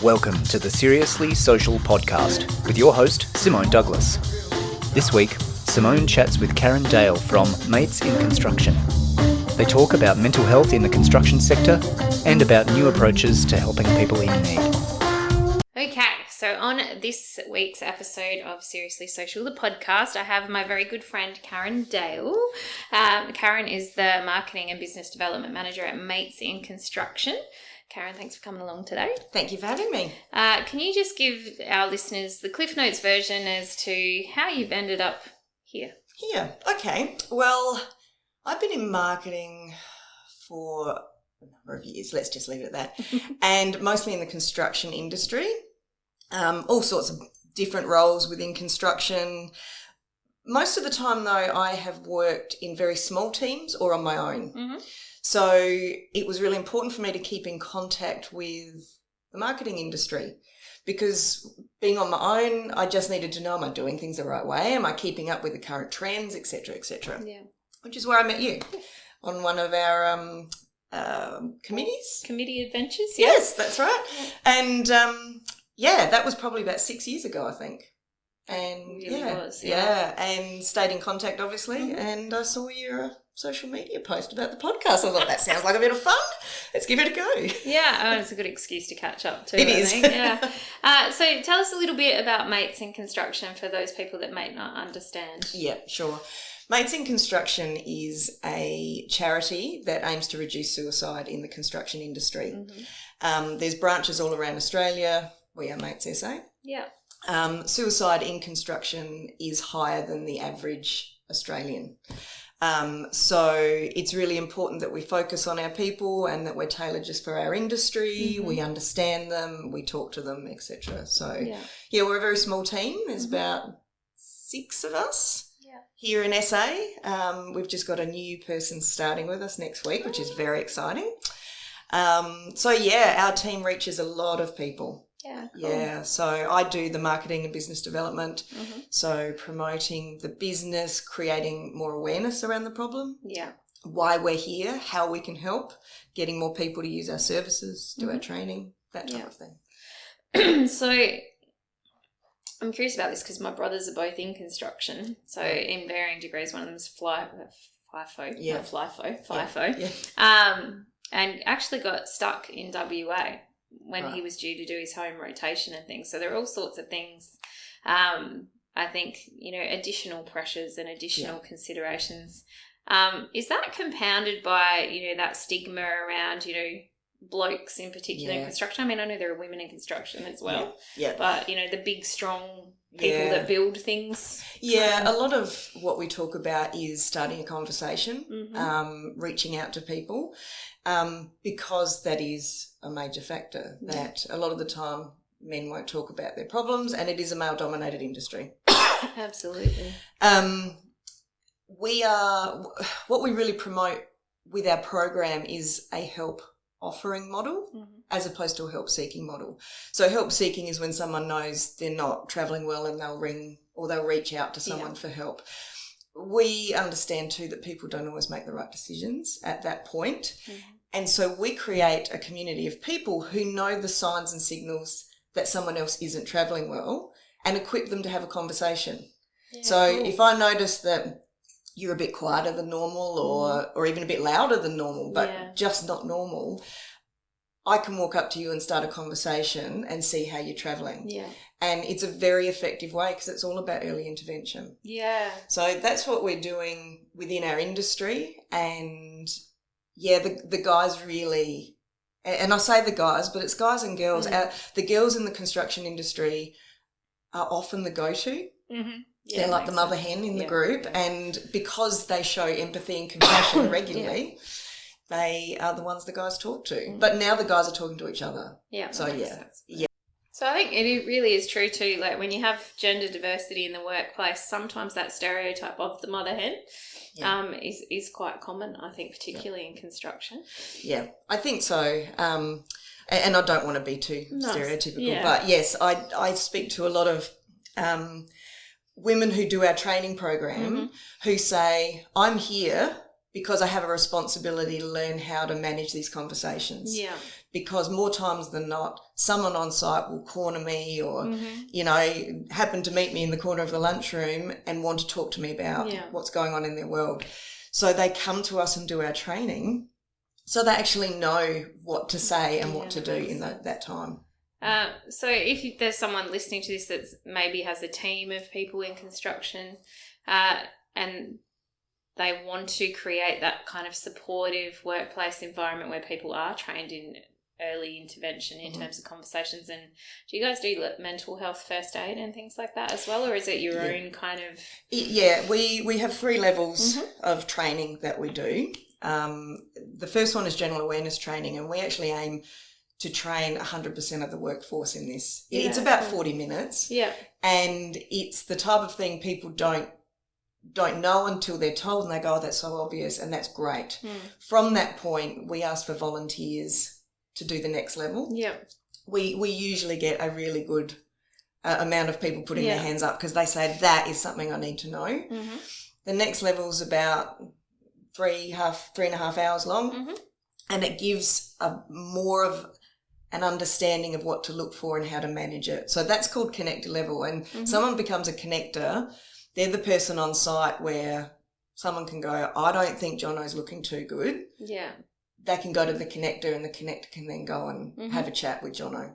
Welcome to the Seriously Social podcast with your host, Simone Douglas. This week, Simone chats with Karen Dale from Mates in Construction. They talk about mental health in the construction sector and about new approaches to helping people in need. Okay, so on this week's episode of Seriously Social, the podcast, I have my very good friend Karen Dale. Karen is the Marketing and Business Development Manager at Mates in Construction. Karen, thanks for coming along today. Thank you for having me. Can you just give our listeners the Cliff Notes version as to how you've ended up here? Okay. Well, I've been in marketing for a number of years, let's just leave it at that, and mostly in the construction industry, all sorts of different roles within construction. Most of the time, though, I have worked in very small teams or on my own. Mm-hmm. So it was really important for me to keep in contact with the marketing industry because being on my own, I just needed to know, am I doing things the right way? Am I keeping up with the current trends, et cetera, et cetera? Yeah. Which is where I met you on one of our committees. Committee adventures, Yes, that's right. And, that was probably about 6 years ago, I think. And it really was. And stayed in contact, obviously. Mm-hmm. And I saw your social media post about the podcast. I thought, that sounds like a bit of fun. Let's give it a go. Yeah, it's a good excuse to catch up too. It is. Yeah. So tell us a little bit about Mates in Construction for those people that may not understand. Yeah, sure. Mates in Construction is a charity that aims to reduce suicide in the construction industry. Mm-hmm. There's branches all around Australia. We are Mates SA. Yeah. Suicide in construction is higher than the average Australian. So it's really important that we focus on our people and that we're tailored just for our industry. Mm-hmm. We understand them, we talk to them, etc. So, we're a very small team. There's about 6 of us here in SA. We've just got a new person starting with us next week, which is very exciting. Our team reaches a lot of people. Yeah, cool. Yeah, so I do the marketing and business development, so promoting the business, creating more awareness around the problem, why we're here, how we can help, getting more people to use our services, do our training, that type of thing. So I'm curious about this because my brothers are both in construction, so in varying degrees. One of them is FIFO, and actually got stuck in WA when he was due to do his home rotation and things. So there are all sorts of things, I think, additional pressures and additional considerations. Is that compounded by, that stigma around, blokes in particular in construction? I mean, I know there are women in construction as well, but, the big, strong people that build things. Yeah, a lot of what we talk about is starting a conversation, reaching out to people, because that is a major factor that a lot of the time men won't talk about their problems, and it is a male-dominated industry. Absolutely. What we really promote with our program is a help offering model as opposed to a help seeking model. So help seeking is when someone knows they're not travelling well and they'll ring or they'll reach out to someone for help. We understand too that people don't always make the right decisions at that point. And so we create a community of people who know the signs and signals that someone else isn't travelling well and equip them to have a conversation. Yeah, so if I notice that you're a bit quieter than normal or even a bit louder than normal, but just not normal, I can walk up to you and start a conversation and see how you're travelling. Yeah. And it's a very effective way because it's all about early intervention. Yeah. So that's what we're doing within our industry. And the guys really, and I say the guys, but it's guys and girls. The girls in the construction industry are often the go-to. Mm-hmm. Yeah, they're like the mother hen in the group, and because they show empathy and compassion regularly, they are the ones the guys talk to. But now the guys are talking to each other. Yeah. So So I think it really is true too. Like when you have gender diversity in the workplace, sometimes that stereotype of the mother hen is quite common. I think, particularly in construction. Yeah, I think so. And I don't want to be too stereotypical, but yes, I speak to a lot of women who do our training program who say, I'm here because I have a responsibility to learn how to manage these conversations. Yeah. because more times than not, someone on site will corner me or, happen to meet me in the corner of the lunchroom and want to talk to me about what's going on in their world. So they come to us and do our training so they actually know what to say and what to do in that time. So if there's someone listening to this that maybe has a team of people in construction and they want to create that kind of supportive workplace environment where people are trained in early intervention in terms of conversations, and do you guys do mental health first aid and things like that as well, or is it your own kind of... Yeah, we have 3 levels of training that we do. The first one is general awareness training, and we actually aim to train 100% of the workforce in this. It's about 40 minutes. Yeah. And it's the type of thing people don't know until they're told, and they go, oh, that's so obvious, and that's great. From that point, we ask for volunteers to do the next level. Yeah. We usually get a really good amount of people putting their hands up because they say, that is something I need to know. The next level is about 3.5 hours long, and it gives more of an understanding of what to look for and how to manage it. So that's called connector level, and someone becomes a connector. They're the person on site where someone can go, I don't think Jono's looking too good. Yeah. They can go to the connector, and the connector can then go and have a chat with Jono.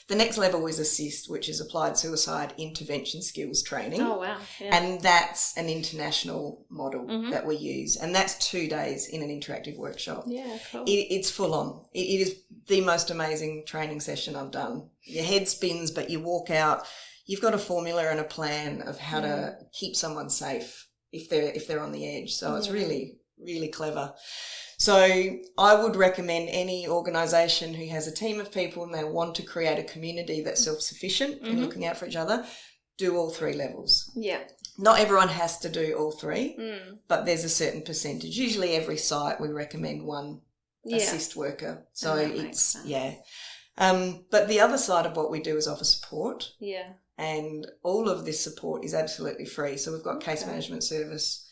The next level is assist, which is applied suicide intervention skills training. Oh, wow. Yeah. And that's an international model that we use. And that's 2 days in an interactive workshop. Yeah, cool. It's full on. It is the most amazing training session I've done. Your head spins, but you walk out. You've got a formula and a plan of how to keep someone safe if they're on the edge. So it's really, really clever. So I would recommend any organisation who has a team of people and they want to create a community that's self-sufficient in looking out for each other, do all 3 levels. Yeah. Not everyone has to do all 3, but there's a certain percentage. Usually every site we recommend one assist worker. So it's, but the other side of what we do is offer support. Yeah. And all of this support is absolutely free. So we've got case management service.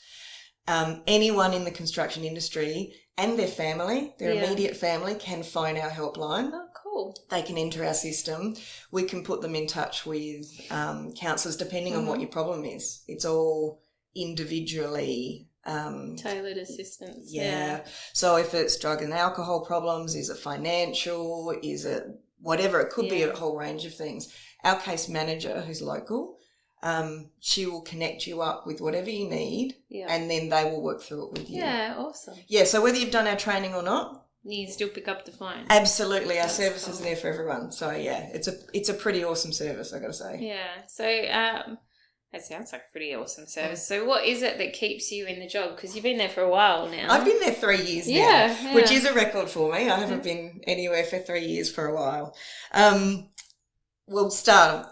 Anyone in the construction industry and their family, their immediate family, can phone our helpline. Oh, cool. They can enter our system. We can put them in touch with counsellors depending on what your problem is. It's all individually tailored assistance. Yeah. So if it's drug and alcohol problems, is it financial, is it whatever, it could be a whole range of things. Our case manager, who's local, she will connect you up with whatever you need, and then they will work through it with you. Yeah, awesome. Yeah, so whether you've done our training or not, you can still pick up the phone. Absolutely, our service is there for everyone. So yeah, it's a pretty awesome service, I got to say. Yeah. So that sounds like a pretty awesome service. So what is it that keeps you in the job? Because you've been there for a while now. I've been there 3 years now, which is a record for me. I haven't been anywhere for 3 years for a while. We'll start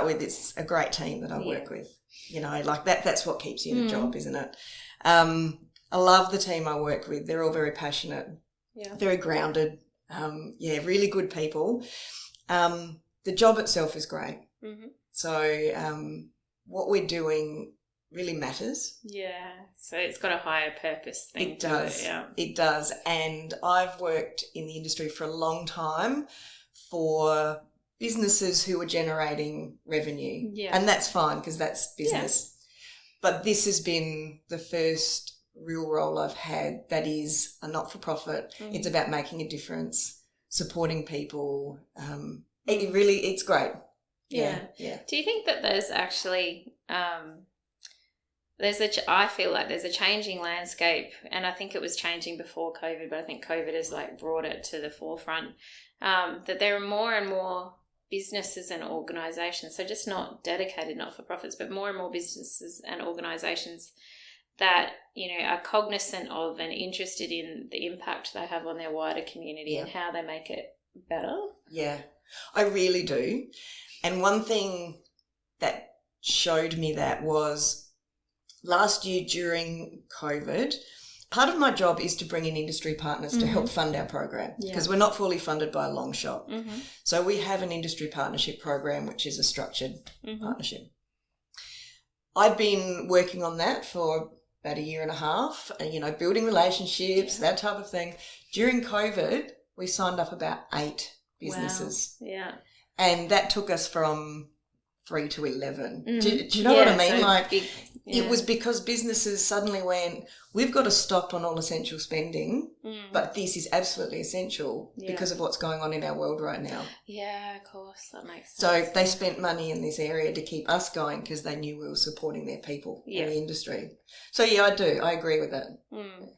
with, it's a great team that I work with. You know, like that's what keeps you in a job, isn't it? I love the team I work with. They're all very passionate, very grounded, really good people. The job itself is great. So what we're doing really matters. Yeah, so it's got a higher purpose thing. It does. It does. And I've worked in the industry for a long time for businesses who are generating revenue. Yeah. And that's fine because that's business. Yeah. But this has been the first real role I've had that is a not-for-profit. It's about making a difference, supporting people. It's great. Yeah. Do you think that there's actually I feel like there's a changing landscape, and I think it was changing before COVID, but I think COVID has brought it to the forefront, that there are more and more businesses and organisations, so just not dedicated not-for-profits, but more and more businesses and organisations that, are cognizant of and interested in the impact they have on their wider community and how they make it better. Yeah, I really do. And one thing that showed me that was last year during COVID, part of my job is to bring in industry partners to help fund our program because we're not fully funded by a long shot. So we have an industry partnership program, which is a structured partnership. I'd been working on that for about 1.5 years, building relationships, that type of thing. During COVID, we signed up about 8 businesses. Wow. Yeah. And that took us from 3 to 11. Do you know what I mean? So like, big, it was because businesses suddenly went, we've got to stop on all essential spending, but this is absolutely essential because of what's going on in our world right now. Yeah, of course. That makes sense. So they spent money in this area to keep us going because they knew we were supporting their people in the industry. So, yeah, I agree with that. And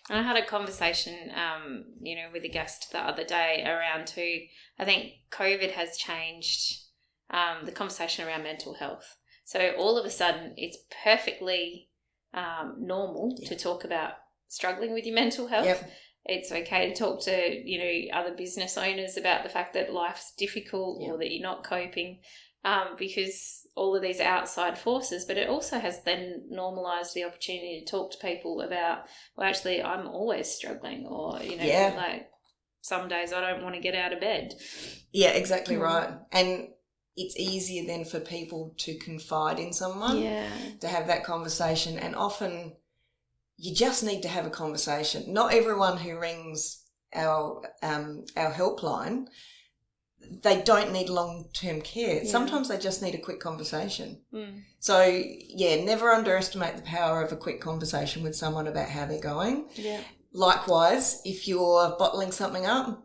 I had a conversation, with a guest the other day around too, I think COVID has changed the conversation around mental health. So all of a sudden it's perfectly normal to talk about struggling with your mental health. Yep. It's okay to talk to, other business owners about the fact that life's difficult or that you're not coping because all of these outside forces, but it also has then normalised the opportunity to talk to people about, well, actually I'm always struggling or, like some days I don't want to get out of bed. Yeah, exactly right. And it's easier then for people to confide in someone, to have that conversation. And often you just need to have a conversation. Not everyone who rings our helpline, they don't need long-term care. Yeah. Sometimes they just need a quick conversation. So, never underestimate the power of a quick conversation with someone about how they're going. Yeah. Likewise, if you're bottling something up,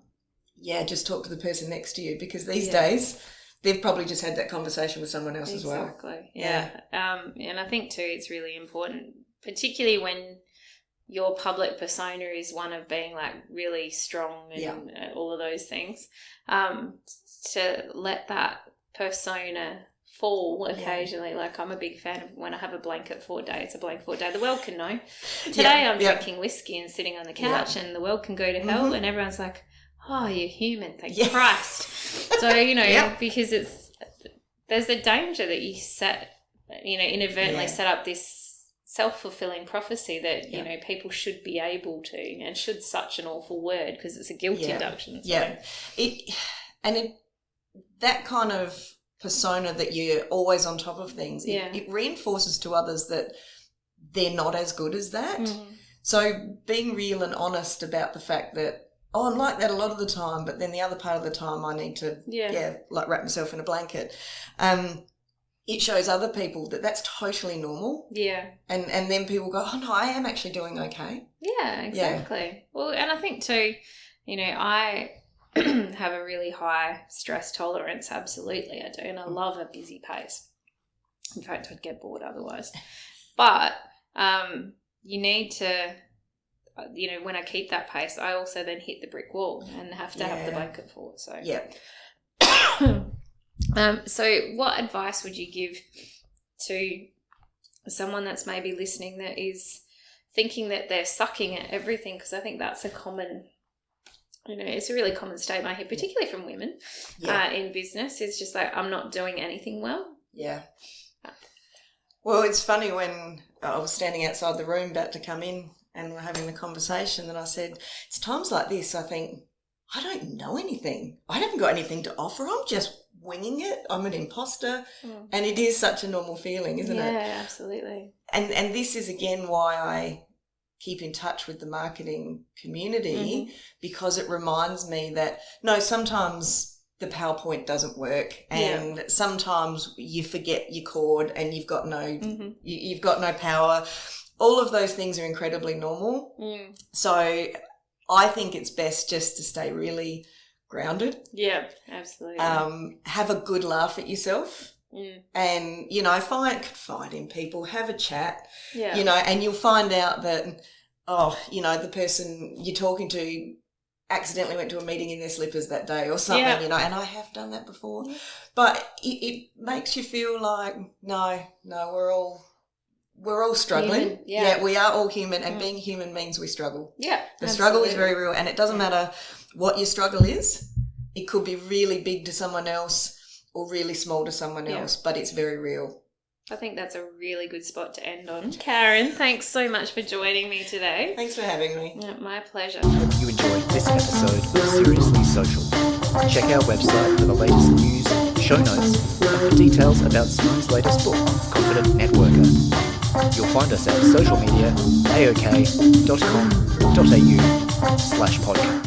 just talk to the person next to you because these days they've probably just had that conversation with someone else as well. Exactly. Yeah. And I think too, it's really important, particularly when your public persona is one of being like really strong and all of those things, to let that persona fall occasionally. Like I'm a big fan of when I have a blanket fort day, it's a blanket fort day. The world can know. Today I'm drinking whiskey and sitting on the couch and the world can go to hell and everyone's like, oh, you're human, thank Christ. So, because there's a danger that you inadvertently set up this self-fulfilling prophecy that, people should be able to, and should's such an awful word because it's a guilt induction. So. That kind of persona that you're always on top of things, it reinforces to others that they're not as good as that. So being real and honest about the fact that, I'm like that a lot of the time, but then the other part of the time I need to, wrap myself in a blanket. It shows other people that that's totally normal. Yeah. And then people go, oh, no, I am actually doing okay. Yeah, exactly. Yeah. Well, and I think too, I have a really high stress tolerance. Absolutely, I do. And I love a busy pace. In fact, I'd get bored otherwise. But you need to... when I keep that pace, I also then hit the brick wall and have to have the blanket fort. So so what advice would you give to someone that's maybe listening that is thinking that they're sucking at everything? Because I think that's a common, it's a really common statement I hear, particularly from women in business. It's just like, I'm not doing anything well. Yeah. Well, it's funny when I was standing outside the room about to come in and we're having the conversation, and I said, it's times like this I think, I don't know anything. I haven't got anything to offer. I'm just winging it. I'm an imposter. And it is such a normal feeling, isn't it? Yeah, absolutely. And this is, again, why I keep in touch with the marketing community, because it reminds me that, no, sometimes the PowerPoint doesn't work, and sometimes you forget your cord and you've got no you've got no power. All of those things are incredibly normal. So I think it's best just to stay really grounded. Yeah, absolutely. Have a good laugh at yourself. And, confide in people, have a chat, and you'll find out that, the person you're talking to accidentally went to a meeting in their slippers that day or something, and I have done that before. But it makes you feel like, no, we're all struggling. Yeah, we are all human, and being human means we struggle. Yeah, the struggle is very real, and it doesn't matter what your struggle is. It could be really big to someone else or really small to someone else, but it's very real. I think that's a really good spot to end on. Karen, thanks so much for joining me today. Thanks for having me. Yeah, my pleasure. Hope you enjoyed this episode of Seriously Social. Check our website for the latest news, show notes, and for details about Simone's latest book, Confident Networker. You'll find us at social media, aok.com.au/podcast.